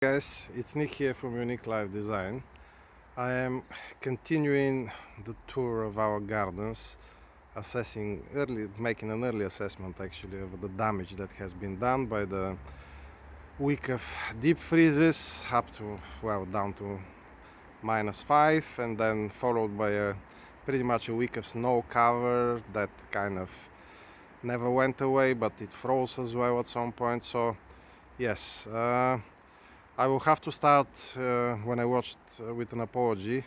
Guys, it's Nick here from Unique Life Design. I am continuing the tour of our gardens, making an early assessment actually of the damage that has been done by the week of deep freezes up to, well, down to -5, and then followed by pretty much a week of snow cover that kind of never went away, but it froze as well at some point. So yes, I will have to start when I watched with an apology.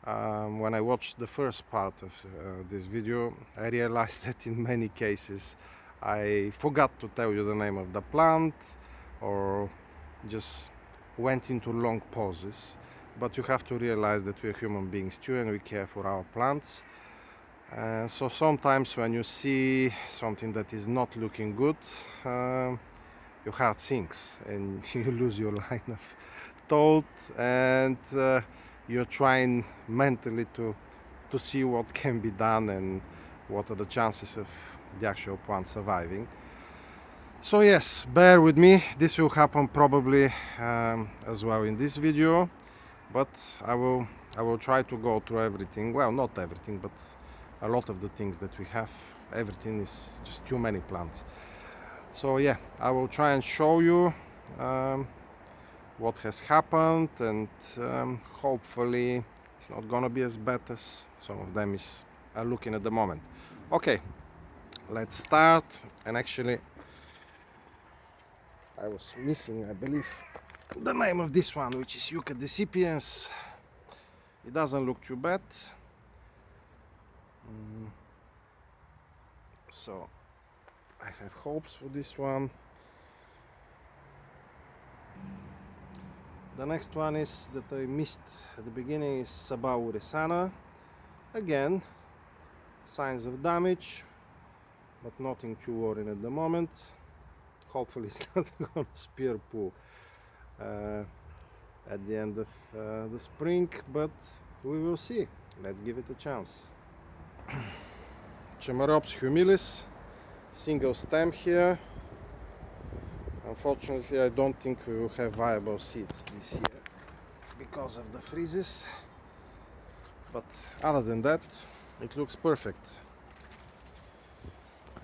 When I watched the first part of this video, I realized that in many cases I forgot to tell you the name of the plant or just went into long pauses. But you have to realize that we're human beings too, and we care for our plants. So sometimes when you see something that is not looking good, your heart sinks and you lose your line of thought, and you're trying mentally to see what can be done and what are the chances of the actual plant surviving. So yes, bear with me, this will happen probably as well in this video, but I will try to go through everything. Well, not everything, but a lot of the things that we have. Everything is just too many plants. So yeah, I will try and show you what has happened, and hopefully it's not gonna be as bad as some of them are looking at the moment. Okay, let's start. And actually I was missing, I believe, the name of this one, which is Yucca decipiens. It doesn't look too bad. So I have hopes for this one. The next one is that I missed at the beginning is Sabal Lisa. Again, signs of damage, but nothing too worrying at the moment. Hopefully it's not gonna spear poo at the end of the spring, but we will see. Let's give it a chance. Chamaerops humilis. Single stem here. Unfortunately, I don't think we will have viable seeds this year because of the freezes, but other than that, it looks perfect.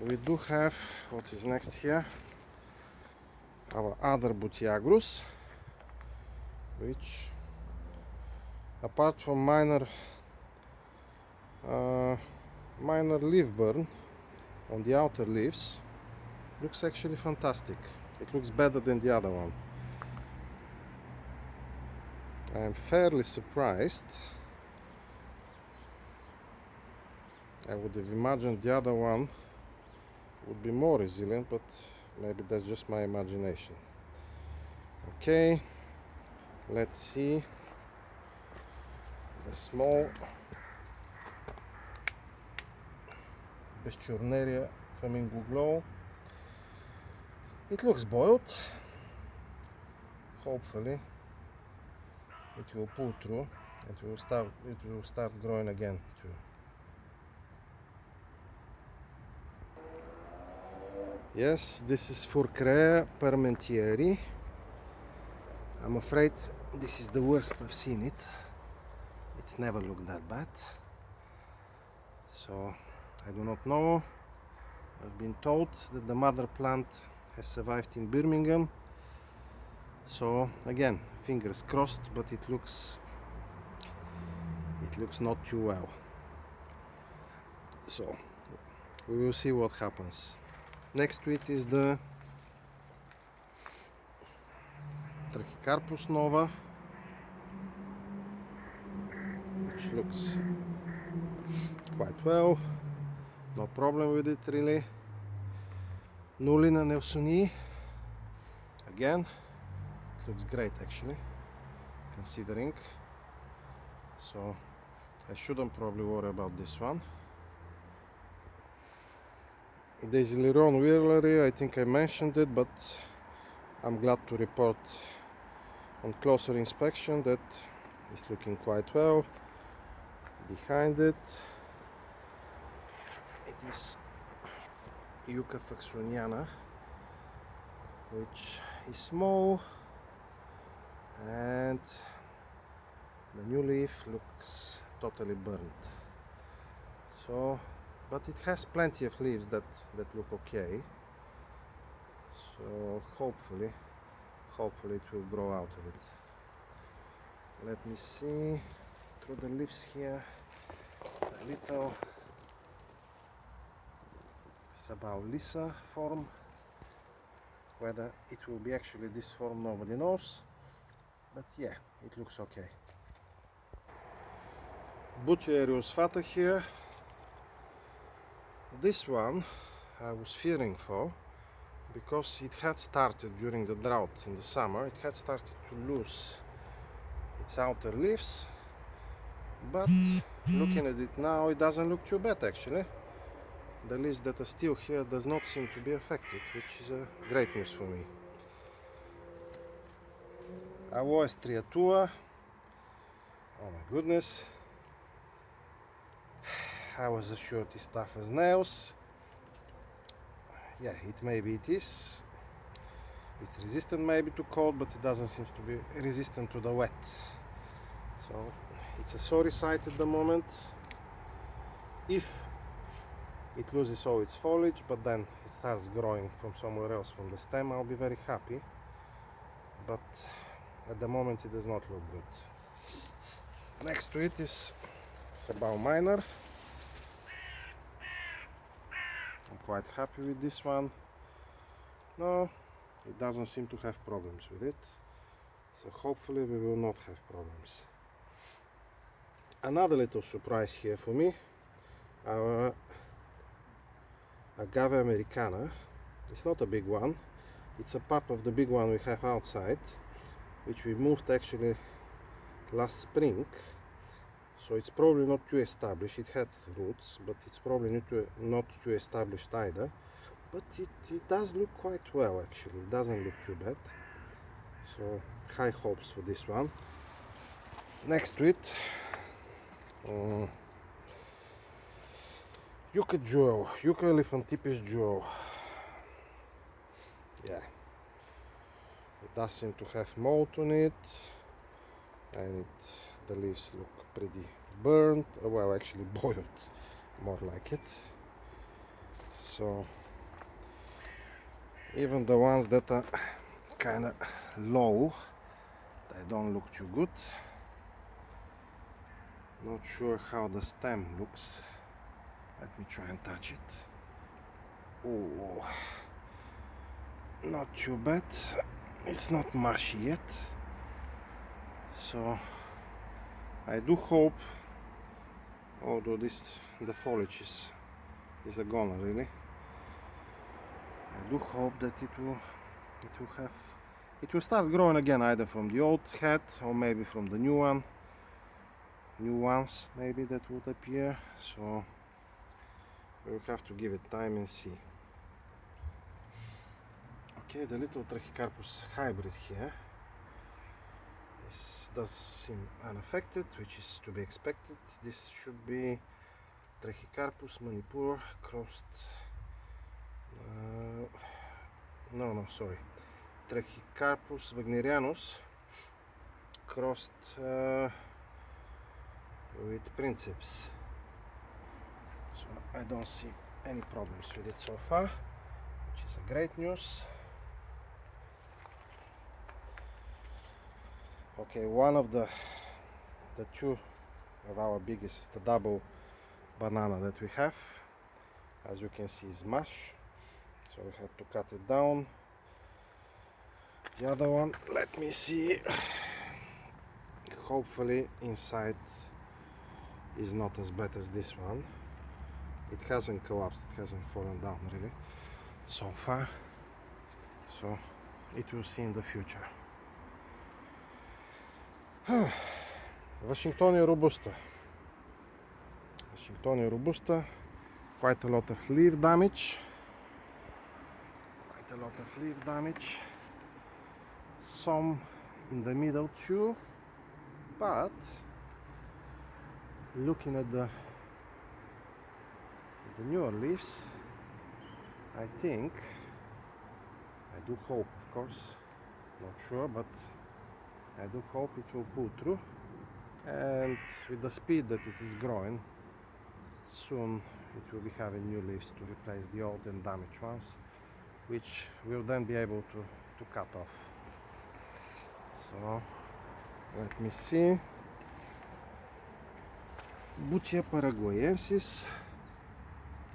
We do have, what is next here, our other Butiagrus, which, apart from minor leaf burn on the outer leaves, looks actually fantastic. It looks better than the other one. I am fairly surprised. I would have imagined the other one would be more resilient, but maybe that's just my imagination. Okay, let's see the small Beschorneria Flamingo glow. It looks boiled. Hopefully it will pull through. It will start growing again too. Yes, this is Furcraea parmentieri. I'm afraid this is the worst I've seen it. It's never looked that bad. So I do not know. I've been told that the mother plant has survived in Birmingham. So again, fingers crossed, but it looks not too well. So we will see what happens. Next to it is the Trachycarpus Nova, which looks quite well. No problem with it really. Nolina nelsonii. Again, it looks great actually, considering. So I shouldn't probably worry about this one. Dasylirion wheeleri, I think I mentioned it, but I'm glad to report on closer inspection that it's looking quite well. Behind it, it is Yucca faxoniana, which is small, new leaf looks totally burnt. So, but it has plenty of leaves that look okay. So hopefully it will grow out of it. Let me see through the leaves here. A little Sabal Lisa form. Whether it will be actually this form, nobody knows. But yeah, it looks okay. Butia eriospatha here. This one I was fearing for, because it had started during the drought in the summer. It had started to lose its outer leaves, but looking at it now, it doesn't look too bad actually. The leaves that are still here does not seem to be affected, which is great news for me. Aloe striatula. Oh my goodness. I was assured it's tough as nails. Yeah, maybe it is. It's resistant maybe to cold, but it doesn't seem to be resistant to the wet. So it's a sorry sight at the moment. If it loses all its foliage, but then it starts growing from somewhere else from the stem, I'll be very happy. But at the moment it does not look good. Next to it is Sabal minor. I'm quite happy with this one. No, it doesn't seem to have problems with it. So hopefully we will not have problems. Another little surprise here for me. Our Agave americana. It's not a big one. It's a pup of the big one we have outside, which we moved actually last spring. So it's probably not too established. It had roots, but it's probably not too established either. But it does look quite well actually. It doesn't look too bad. So high hopes for this one. Next to it, Yucca Jewel, Yucca elephantipes jewel. Yeah, it does seem to have mold on it, and the leaves look pretty burnt, well actually boiled, more like it. So even the ones that are kind of low, they don't look too good. Not sure how the stem looks. Let me try and touch it. Oh, not too bad. It's not mushy yet. So I do hope, although the foliage is a goner really, I do hope that it will start growing again, either from the old head or maybe from the new ones maybe that would appear. So we'll have to give it time and see. Okay, the little Trachycarpus hybrid here does seem unaffected, which is to be expected. This should be Trachycarpus manipur crossed. Sorry. Trachycarpus wagnerianus crossed with princeps. So I don't see any problems with it so far, which is a great news. Okay, one of the two of our biggest double banana that we have, as you can see, is mush, so we had to cut it down. The other one, let me see, hopefully inside is not as bad as this one. It hasn't collapsed, it hasn't fallen down really so far, so it will see in the future. Washingtonia robusta. Washingtonia robusta, quite a lot of leaf damage. Some in the middle too, but looking at the newer leaves, I think, I do hope, of course, not sure, but I do hope it will pull through and with the speed that it is growing, soon it will be having new leaves to replace the old and damaged ones, which we'll then be able to cut off. So let me see. Butia paraguayensis,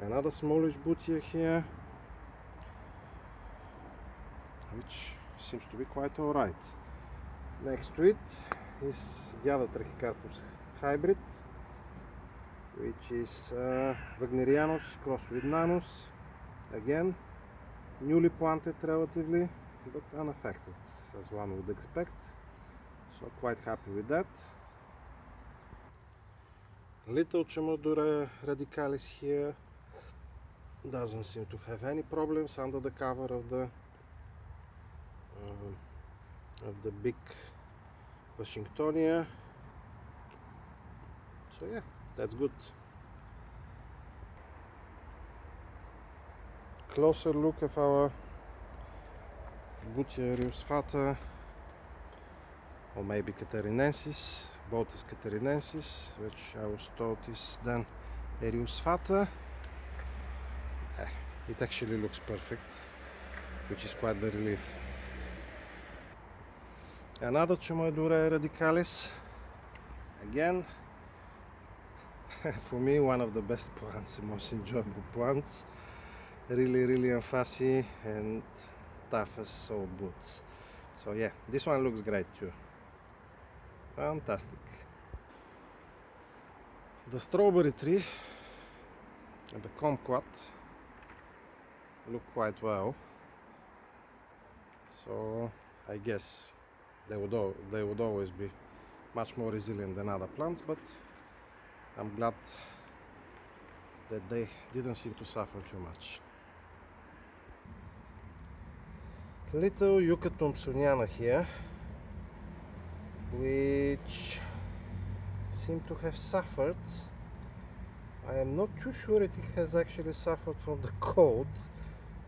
another smallish Butia here, which seems to be quite alright. Next to it is the other Trachycarpus hybrid, which is wagnerianus crossed with nanus. Again, newly planted relatively, but unaffected, as one would expect. So quite happy with that. Little Chamaerops radicalis here doesn't seem to have any problems under the cover of the big Washingtonia. So yeah, that's good. Closer look of our Butia eriospatha, or maybe catharinensis, both is catharinensis, which I was told is then eriospatha. It actually looks perfect, which is quite the relief. Another Chamaerops radicalis, again, for me one of the best plants, the most enjoyable plants. Really unfussy and tough as old boots. So yeah, this one looks great too. Fantastic. The strawberry tree and the kumquat look quite well. So I guess they would always be much more resilient than other plants, but I'm glad that they didn't seem to suffer too much. Little Yucca Thompsoniana here, which seem to have suffered. I am not too sure it has actually suffered from the cold,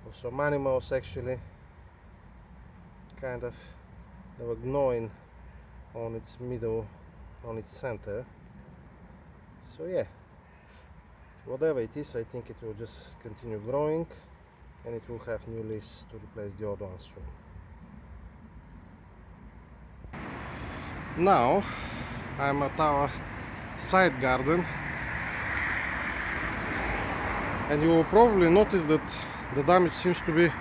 or some animals actually kind of, they were gnawing on its middle, on its center. So yeah, whatever it is, I think it will just continue growing and it will have new leaves to replace the old ones soon. Now I'm at our side garden, and you will probably notice that the damage seems to be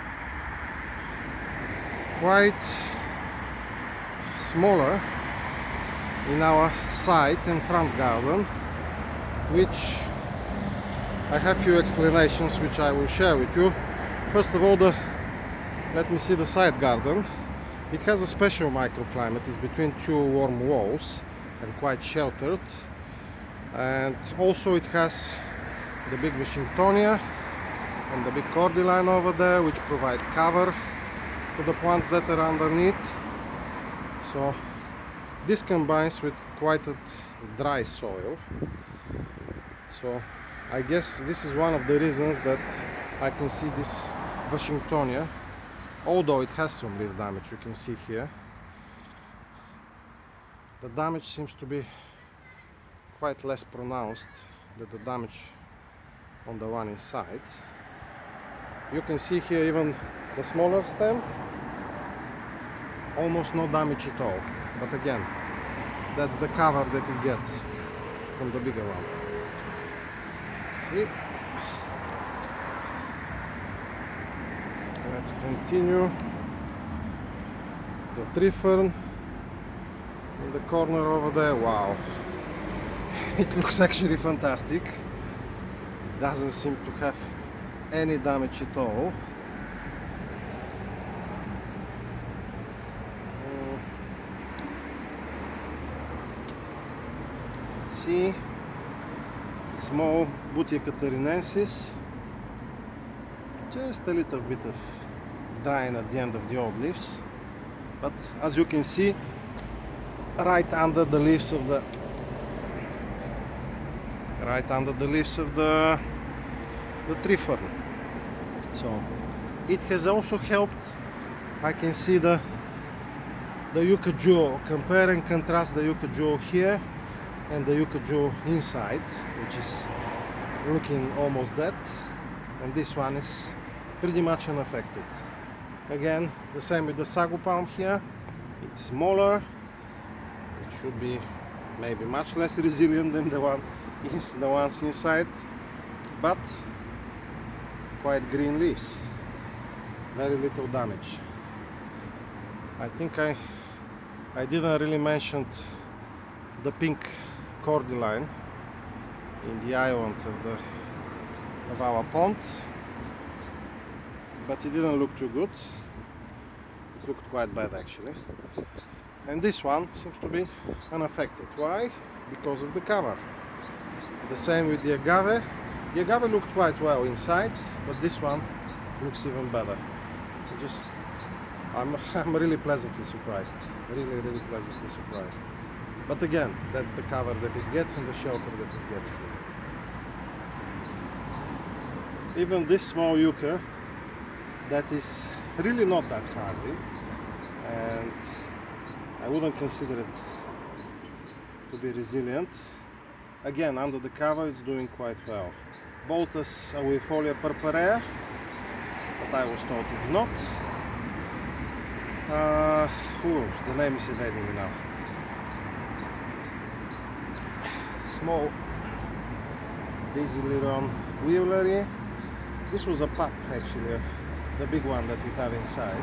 quite smaller in our side and front garden, which I have few explanations which I will share with you. First of all, let me see the side garden. It has a special microclimate. It's between two warm walls and quite sheltered, and also it has the big Washingtonia and the big cordyline over there, which provide cover to the plants that are underneath. So this combines with quite a dry soil. So I guess this is one of the reasons that I can see this Washingtonia, although it has some leaf damage, you can see here. The damage seems to be quite less pronounced than the damage on the one inside. You can see here even the smaller stem, almost no damage at all. But again, that's the cover that it gets from the bigger one. See? Let's continue. The tree fern in the corner over there. Wow, it looks actually fantastic. It doesn't seem to have any damage at all. Let's see, small Butia catharinensis, just a little bit of drying at the end of the old leaves, but as you can see, right under the leaves of the tree fern. So it has also helped. I can see the Yucca Jewel. Compare and contrast the Yucca Jewel here and the Yucca Jewel inside, which is looking almost dead, and this one is pretty much unaffected. Again, the same with the sagu palm here. It's smaller, it should be maybe much less resilient than the ones inside, but quite green leaves, very little damage. I think I didn't really mention the pink cordyline in the island of our pond, but it didn't look too good. It looked quite bad actually. And this one seems to be unaffected. Why? Because of the cover. The same with the agave. The agave looked quite well inside, but this one looks even better. I'm really pleasantly surprised. Really pleasantly surprised. But again, that's the cover that it gets and the shelter that it gets here. Even this small yucca that is really not that hardy, and I wouldn't consider it to be resilient. Again, under the cover it's doing quite well. Boltus avifolia purpurea, but I was told it's not. The name is evading me now. Small Dasylirion wheeleri. This was a pup actually of the big one that we have inside.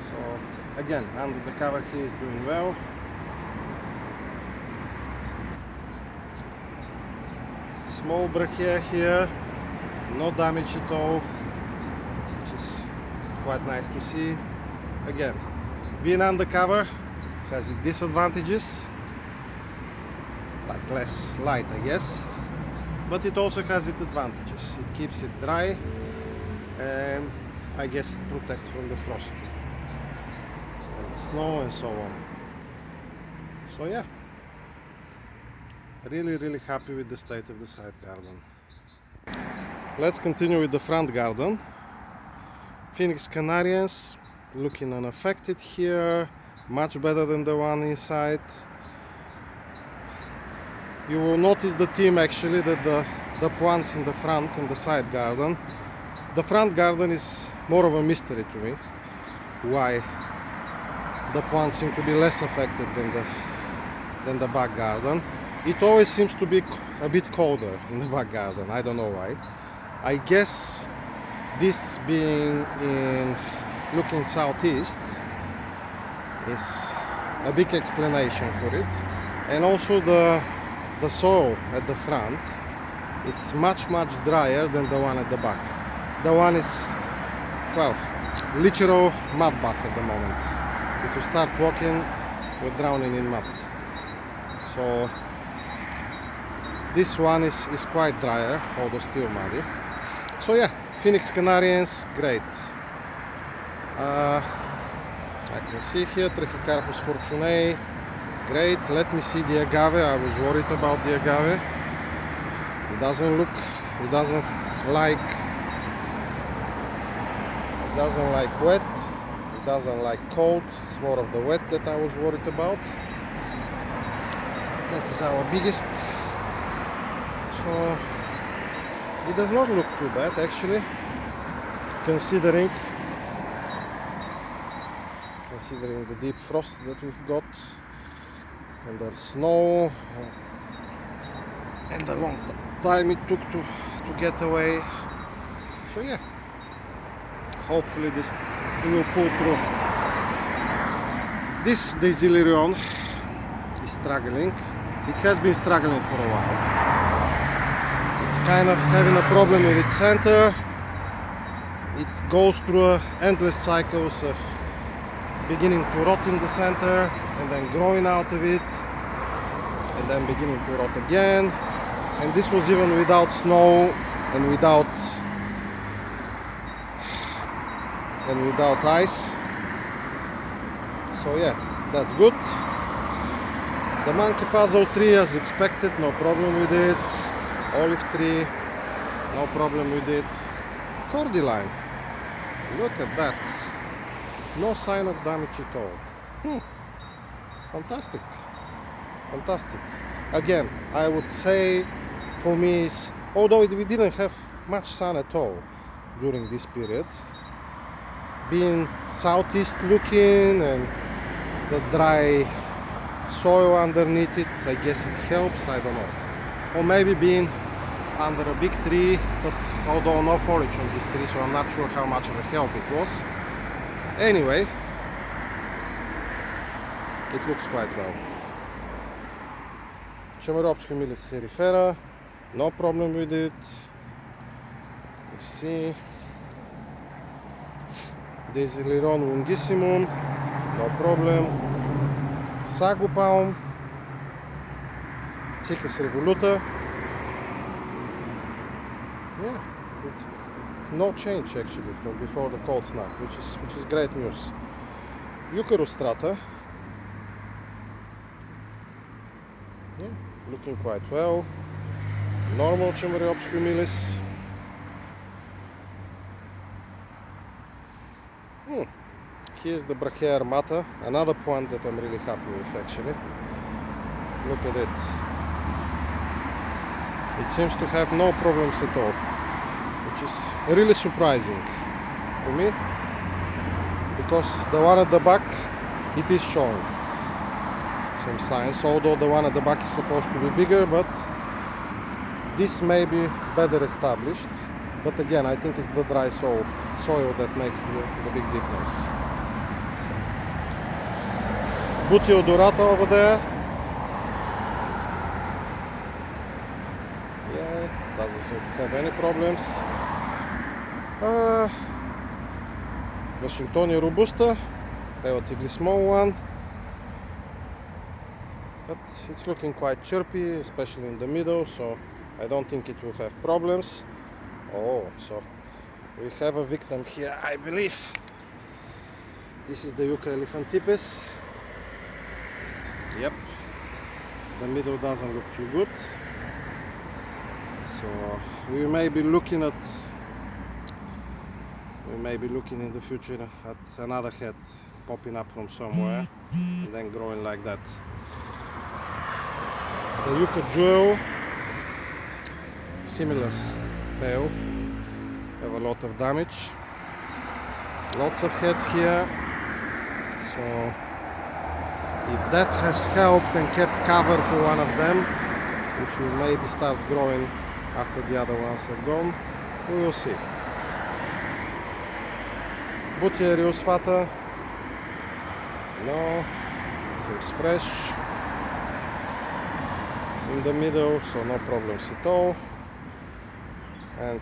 So again, under the cover he is doing well. Small Brachia here, no damage at all, which is quite nice to see. Again, being undercover has its disadvantages, like less light I guess, but it also has its advantages. It keeps it dry, and I guess it protects from the frost and the snow and so on. So yeah, really happy with the state of the side garden. Let's continue with the front garden. Phoenix Canarians looking unaffected here, much better than the one inside. You will notice the theme actually, that the plants in the front and the side garden. The front garden is more of a mystery to me, why the plants seem to be less affected than the back garden. It always seems to be a bit colder in the back garden, I don't know why. I guess this being looking southeast is a big explanation for it. And also the soil at the front, it's much drier than the one at the back. The one is, well, literal mud bath at the moment. If you start walking, you're drowning in mud. So this one is quite drier, although still muddy. So yeah, Phoenix Canarians, great. I can see here Trachycarpus fortunei, great. Let me see the agave. I was worried about the agave. It doesn't like wet, it doesn't like cold. It's more of the wet that I was worried about. That is our biggest. So it does not look too bad actually, considering the deep frost that we've got and the snow and the long time it took to get away. So yeah, hopefully this will pull through. This Dasylirion is struggling. It has been struggling for a while. It's kind of having a problem with its center. It goes through endless cycles of beginning to rot in the center and then growing out of it and then beginning to rot again. And this was even without snow and without ice. So yeah, that's good. The monkey puzzle tree, as expected, no problem with it. Olive tree, no problem with it. Cordyline, look at that. No sign of damage at all. Fantastic. fantastic. Again, I would say for me, although we didn't have much sun at all during this period, being southeast looking and the dry soil underneath it, I guess it helps, I don't know. Or maybe being under a big tree, but although no foliage on this tree, so I'm not sure how much of a help it was. Anyway, it looks quite well. Chamaerops humilis serifera, no problem with it. Let's see. Dasylirion longissimum, no problem. Sagupalm, Ficus revoluta. Yeah, it's no change actually from before the cold snap, which is great news. Yucca rostrata. Yeah, looking quite well. Normal Chamaerops humilis. Here's the Furcraea armata, another plant that I'm really happy with actually. Look at it. It seems to have no problems at all, which is really surprising for me, because the one at the back, it is showing some signs, although the one at the back is supposed to be bigger, but this may be better established. But again, I think it's the dry soil that makes the big difference. Butia odorata over there. Yeah, doesn't seem to have any problems. Washingtonia robusta, relatively small one, but it's looking quite chirpy, especially in the middle, so I don't think it will have problems. Oh, so we have a victim here, I believe. This is the Yucca elephantipes. Yep, the middle doesn't look too good, so we may be looking in the future at another head popping up from somewhere and then growing like that. The Yucca Jewel, similar tail, have a lot of damage, lots of heads here, so if that has helped and kept cover for one of them, which will maybe start growing after the other ones are gone, we will see. Butia eriospatha, no, seems fresh in the middle, so no problems at all. And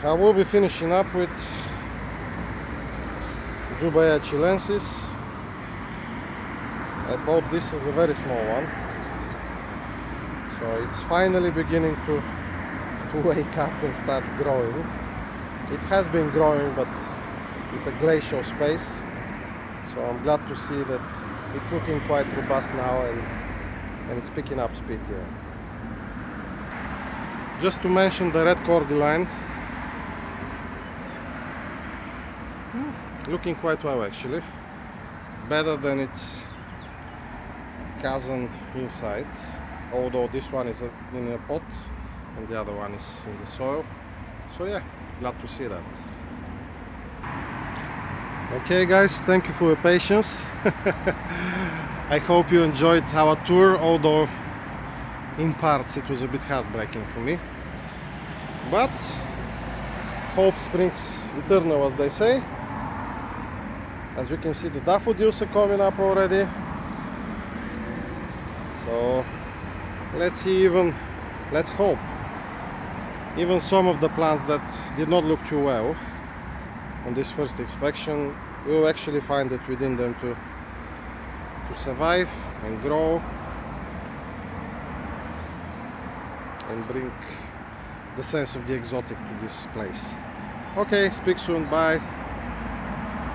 I will be finishing up with Jubaea chilensis. I bought this as a very small one, so it's finally beginning to wake up and start growing. It has been growing, but with a glacial space, so I'm glad to see that it's looking quite robust now and it's picking up speed here. Just to mention the red cordyline, looking quite well actually, better than its cousin inside, although this one is in a pot and the other one is in the soil, so yeah, glad to see that. Okay guys, thank you for your patience. I hope you enjoyed our tour, although in parts it was a bit heartbreaking for me, but hope springs eternal, as they say. As you can see, the daffodils are coming up already, so let's see, let's hope even some of the plants that did not look too well on this first inspection, we'll actually find it within them to survive and grow and bring the sense of the exotic to this place. Okay, speak soon, bye.